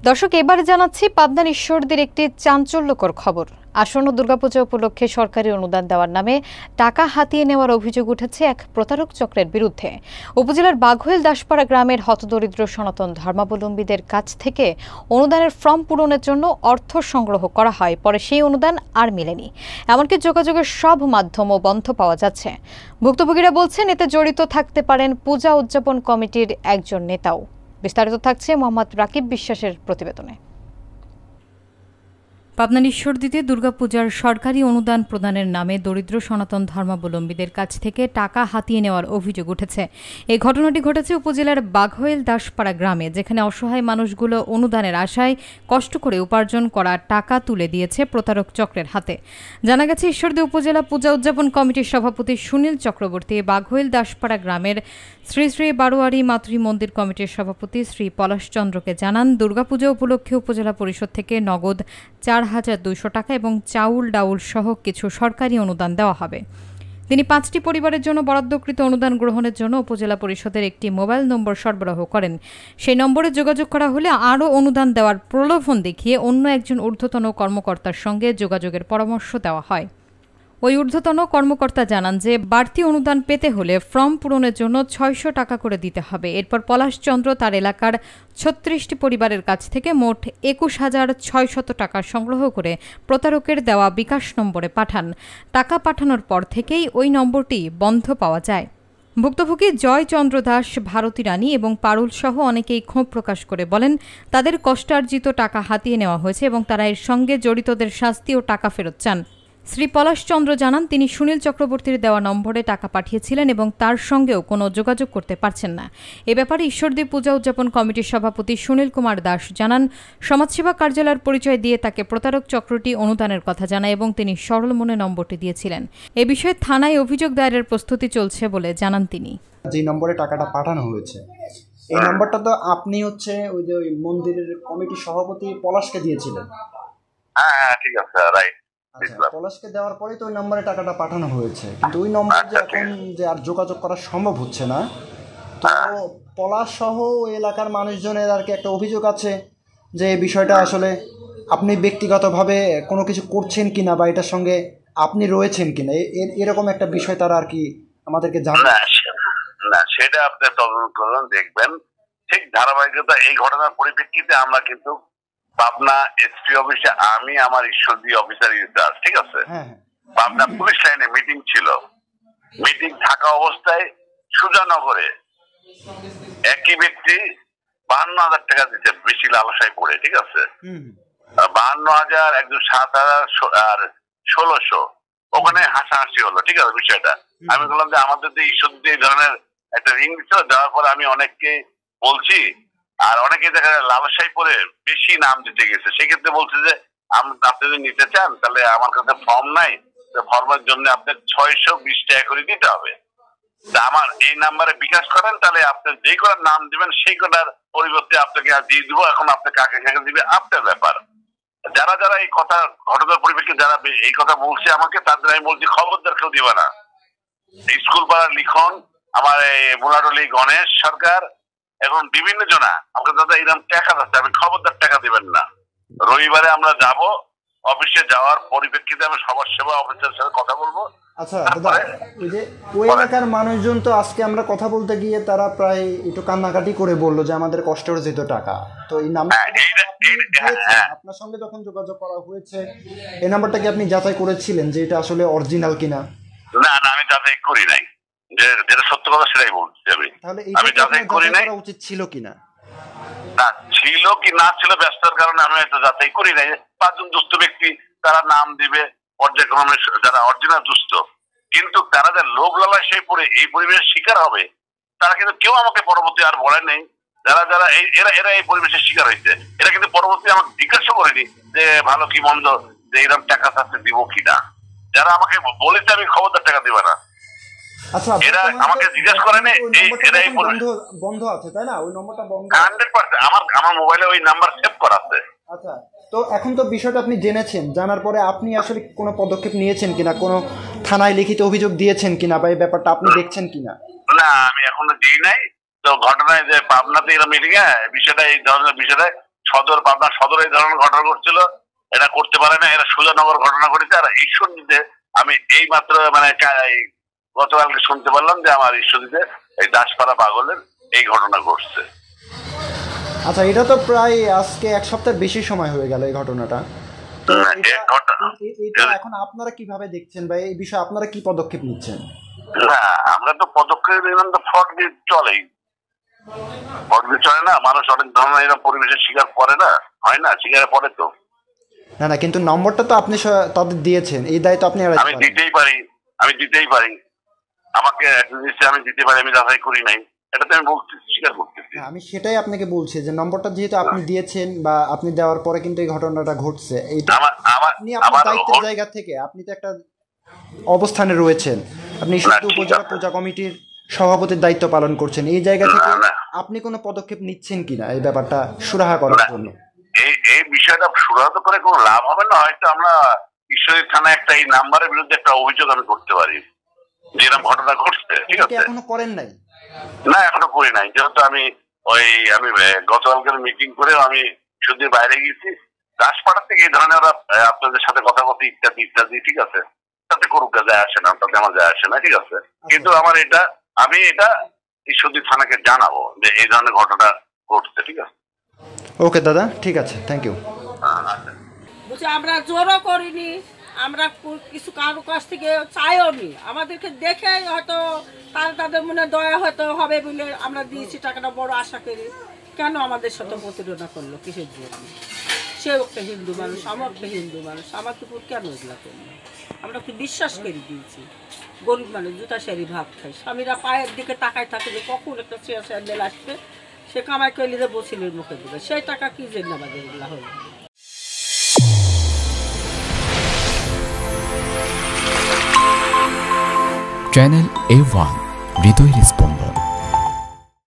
দর্শক, এবার জানাচ্ছি পাবনার ঈশ্বরদীর একটি চাঞ্চল্যকর খবর। আসন্ন দুর্গাপূজা উপলক্ষে সরকারি অনুদান দেওয়ার নামে টাকা হাতিয়ে নেওয়ার অভিযোগ উঠেছে এক প্রতারক চক্রের বিরুদ্ধে। উপজেলার বাঘোইল দাসপাড়া গ্রামের হতদরিদ্র সনাতন ধর্মাবলম্বীদের কাছ থেকে অনুদানের ফর্ম পূরণের জন্য অর্থ সংগ্রহ করা হয়, পরে সেই অনুদান আর মেলেনি। এমনকি যোগাযোগের সব মাধ্যমও বন্ধ পাওয়া যাচ্ছে। ভুক্তভোগীরা বলছেন এতে জড়িত থাকতে পারেন পূজা উদযাপন কমিটির একজন নেতাও। বিস্তারিত থাকছে মোহাম্মদ রাকিব বিশ্বাসের প্রতিবেদনে। পাবনার ঈশ্বরদীতে দুর্গাপূজার সরকারি অনুদান প্রদানের নামে দরিদ্র সনাতন ধর্মাবলম্বীদের কাছ থেকে টাকা হাতিয়ে নেওয়ার অভিযোগ উঠেছে। এই ঘটনাটি ঘটেছে উপজেলার বাঘোইল দাসপাড়া গ্রামে, যেখানে অসহায় মানুষগুলো অনুদানের আশায় কষ্ট করে উপার্জন করা টাকা তুলে দিয়েছে প্রতারক চক্রের হাতে। জানা গেছে, ঈশ্বরদী উপজেলা পূজা উদযাপন কমিটির সভাপতি সুনীল চক্রবর্তী বাঘোইল দাসপাড়া গ্রামের শ্রী শ্রী বারোয়ারি মাতৃ মন্দির কমিটির সভাপতি শ্রী পলাশ চন্দ্রকে জানান, দুর্গাপূজা উপলক্ষে উপজেলা পরিষদ থেকে নগদ 4,200 টাকা এবং চাউল ডাউল সহ কিছু সরকারি অনুদান দেওয়া হবে। তিনি 5টি পরিবারের জন্য বরাদ্দকৃত অনুদান গ্রহণের জন্য উপজেলা পরিষদের একটি মোবাইল নম্বর সরবরাহ করেন। সেই নম্বরে যোগাযোগ করা হলে আরও অনুদান দেওয়ার প্রলোভন দেখিয়ে অন্য একজন ঊর্ধ্বতন কর্মকর্তার সঙ্গে যোগাযোগের পরামর্শ দেওয়া হয়। ওই ঊর্ধ্বতন কর্মকর্তা জানান যে বাড়তি অনুদান পেতে হলে ফর্ম পূরণের জন্য 600 টাকা করে দিতে হবে। এরপর পলাশ চন্দ্র তার এলাকার 36টি পরিবারের কাছ থেকে মোট 21,600 টাকা সংগ্রহ করে প্রতারকের দেওয়া বিকাশ নম্বরে পাঠান। টাকা পাঠানোর পর থেকেই ওই নম্বরটি বন্ধ পাওয়া যায়। ভুক্তভোগী জয় চন্দ্র দাস, ভারতী রানী এবং পারুল সহ অনেকেই ক্ষোভ প্রকাশ করে বলেন, তাদের কষ্টার্জিত টাকা হাতিয়ে নেওয়া হয়েছে এবং তারা এর সঙ্গে জড়িতদের শাস্তি ও টাকা ফেরত চান। শ্রী পলাশ চন্দ্র জানান, তিনি সুনীল চক্রবর্তীর দেওয়া নম্বরে টাকা পাঠিয়েছিলেন এবং তার সঙ্গেও কোনো যোগাযোগ করতে পারছেন না। এ ব্যাপারে ঈশ্বরদী পূজা উদযাপন কমিটির সভাপতি সুনীল কুমার দাস জানান, সমাজসেবা কার্যালয়ের পরিচয় দিয়ে তাকে প্রতারক চক্রটি অনুদানের কথা জানায় এবং তিনি সরল মনে নম্বরটি দিয়েছিলেন। এ বিষয়ে থানায় অভিযোগ দায়েরের প্রস্তুতি চলছে বলে জানান তিনি। যে নম্বরে টাকাটা পাঠানো হয়েছে, এই নম্বরটা তো আপনি ওই যে ওই মন্দিরের কমিটির সভাপতি পলাশকে দিয়েছিলেন। হ্যাঁ, ঠিক আছে, রাইট। পলাশকে দেওয়ার পরে তো ওই নম্বরে টাকাটা পাঠানো হয়েছে, কিন্তু ওই নম্বরে যে এখন যে আর যোগাযোগ করা সম্ভব হচ্ছে না, তো পলাশ সহ ওই এলাকার মানুষজনের আর কি একটা অভিযোগ আছে যে এই বিষয়টা আসলে আপনি ব্যক্তিগতভাবে কোনো কিছু করছেন কিনা বা এটার সঙ্গে আপনি রয়েছেন কিনা, এরকম একটা বিষয় তারা আর কি আমাদেরকে জানায়। না, সেটা আপনি তদন্ত করুন, দেখবেন ঠিক ধারাবাহিকতা। এই ঘটনার পরিপ্রেক্ষিতে আমরা কিন্তু পাবনা এসপি অফিসে আমি আমার ঈশ্বরদী অফিসার ইনচার্জ, ঠিক আছে, পাবনা পুলিশ লাইনে মিটিং ছিল। মিটিং থাকা অবস্থায় সুজানগরে একই ব্যক্তি 52,000 টাকা দিতে বেশি লালসায় পড়ে, ঠিক আছে, 52,000, একজন 7,000 আর 1,600, ওখানে হাসাহাসি হলো, ঠিক আছে বিষয়টা। আমি বললাম যে আমাদের যে ঈশ্বরদী এই ধরনের একটা রিং দিচ্ছিল, দেওয়ার পরে আমি অনেককে বলছি, আর অনেকে দেখা যায় লালসাই পরে বেশি নাম দিতে গেছে। সেক্ষেত্রে বলছে যে আপনি যদি নিতে চান তাহলে আমার কাছে ফর্ম নাই, ফর্মের জন্য আপনার 620 টাকা করে দিতে হবে। আমার এই নাম্বারে বিকাশ করেন, তাহলে আপনি যে কটার নাম দিবেন সেই কটার পরিবর্তে আপনাকে দিয়ে দিব। এখন আপনি কাকে কাকে দিবে আপনার ব্যাপার। যারা যারা এই কথা ঘটনার পরিপ্রেক্ষিতে যারা এই কথা বলছে আমাকে, তাদের আমি বলছি খবরদার কেউ দিবে না। স্কুল পাড়ার লিখন, আমার মুলাডলি গণেশ সরকার, এখন বিভিন্ন জনা আমাকে দাদা এরকম টাকা যাচ্ছে, আমি খবরদার টাকা দিবেন না। রবিবারে আমরা যাব, অফিসে যাওয়ার পরিপ্রেক্ষিতে আমি সমাজ সেবা অফিসের সাথে কথা বলবো। আচ্ছা দাদা, ওই যে ওই এলাকার মানুষজন তো আজকে আমরা কথা বলতে গিয়ে তারা প্রায় একটু কান্নাকাটি করে বললো যে আমাদের কষ্ট অর্জিত টাকা। তো এই নাম্বার আপনার সঙ্গে যখন যোগাযোগ করা হয়েছে, এই নাম্বারটা কি আপনি যাচাই করেছিলেন যে এটা আসলে অরিজিনাল কিনা? না, আমি যাচাই করি নাই। যেটা সত্য কথা সেটাই বলছি আমি যাচাই করি নাই। উচিত ছিল কিনা, না ছিল কি না ছিল ব্যস্ততার কারণে আমি হয়তো যাচাই করি নাই। 5 জন দুস্থ ব্যক্তি তারা নাম দিবে, পর্যায়ক্রমে যারা অরিজিনাল দুস্থ, কিন্তু তারা যে লোভ লালসায় পড়ে এই পরিবেশের শিকার হবে, তারা কিন্তু কেউ আমাকে পরবর্তী আর বলে নেই। যারা যারা এরা এই পরিবেশের শিকার হয়েছে, এরা কিন্তু পরবর্তী আমাকে জিজ্ঞাসা করেনি যে ভালো কি মন্দ, যে এরকম টাকা চাচ্ছে দিব কিনা। যারা আমাকে বলেছে আমি খবরদার টাকা দিবে না, আচ্ছা এরা আমাকে জিজ্ঞাসা করে না। বন্ধ আছে তাই না? ওই নম্বরটা বন্ধ 100%। আমার মোবাইলে ওই নাম্বার সেভ করা আছে। আচ্ছা, তো এখন তো বিষয়টা আপনি জেনেছেন, জানার পরে আপনি আসলে কোনো পদক্ষেপ নিয়েছেন কিনা, কোনো থানায় লিখিত অভিযোগ দিয়েছেন কিনা, বা এই ব্যাপারটা আপনি দেখছেন কিনা? না, আমি এখনো দিই নাই। তো ঘটনায় যে পাবনাতে এরা মিটিং বিষয়টা এই ধরনের বিষয়টা পাবনা সদর এই ধরনের ঘটনা ঘটছিল, এটা করতে পারে না, এরা সুজানগর ঘটনা ঘটেছে। আর ঈশ্বরদীতে আমি এই মাত্র মানে গতকালকে শুনতে পারলাম যে আমার ঈশ্বরদীতে এই দাসপাড়া পাগলের এই ঘটনা ঘটছে। আচ্ছা, এটা তো প্রায় আজকে এক সপ্তাহের বেশি সময় হয়ে গেল এই ঘটনাটা। এখন আপনারা কিভাবে দেখছেন বা এই বিষয়ে আপনারা কি পদক্ষেপ নিচ্ছেন? আমরা তো পদক্ষেপ নিলাম, তো ফট দিয়ে চলেই, ফট দিয়ে চলে না, মানুষ অনেক ধরনের এরকম পরিবেশের শিকার করে না, হয় না, শিকারে পড়ে তো। না কিন্তু নম্বরটা তো আপনি তাদের দিয়েছেন, এই দায়িত্ব আপনি আমি দিতেই পারি, আমাকে আমি দিতে পারি, আমি যাচাই করি নাই, এটাতে আমি বলতেছি, স্বীকার করতেছি। আমি সেটাই আপনাকে বলছি যে নম্বরটা যেহেতু আপনি দিয়েছেন বা আপনি দেওয়ার পরে কিন্তু এই ঘটনাটা ঘটছে, এইটা আপনি আপনার দায়িত্বের জায়গা থেকে আপনি তো একটা অবস্থানে রয়েছেন, আপনি ঈশ্বরদী উপজেলা পূজা কমিটির সভাপতির দায়িত্ব পালন করছেন, এই জায়গা থেকে আপনি কোনো পদক্ষেপ নিচ্ছেন কিনা এই ব্যাপারটা সুরাহা করার জন্য? এই বিষয়টা সুরাহা করে কোনো লাভ হবে না, হয়তো আমরা ঈশ্বরদী থানায় একটা এই নাম্বারের বিরুদ্ধে একটা অভিযোগ আমি করতে পারি, যেরকম ঘটনা ঘটছে। ঠিক আছে, এখনো করেন নাই? না, এখনো করি নাই, যেহেতু আমি গতকালকের মিটিং করে আমি শুধু বাইরে গেছি, দাসপাড়া থেকে এই ধরনের আপনাদের সাথে কথা বলতে ইত্যাদি ইত্যাদি, ঠিক আছে, তাতে করুক, যায় আসে না, তাতে আমার যায় আসে না, ঠিক আছে। কিন্তু আমি এটা ঈশ্বরদী থানাকে জানাবো যে এই ধরনের ঘটনা ঘটছে। ঠিক আছে, ওকে দাদা, ঠিক আছে, থ্যাংক ইউ। আমরা জোরও করিনি, আমরা কিছু কারো কাছ থেকে চাইও নি, আমাদেরকে দেখে হয়তো তাদের মনে দয়া হয়তো হবে বলে আমরা দিয়েছি টাকাটা, বড় আশা করি। কেন আমাদের সাথে প্রতারণা করলো, কিসের জন্য? সেও একটা হিন্দু মানুষ, আমার একটা হিন্দু মানুষ, আমাকে কেন এগুলা করলো? আমরা কি বিশ্বাস করে দিয়েছি? গরিব মানুষ, জুতা শাড়ি ভাত খাই, স্বামীরা পায়ের দিকে তাকায় থাকে যে কখন একটা চেয়ার স্যান্ডেল আসবে, সে কামাই করলে যে বসিলের মুখে দিবে, সেই টাকা কি জন্য আমাদের এগুলা হলো? চ্যানেল A1 হৃদয়ের স্পন্দন।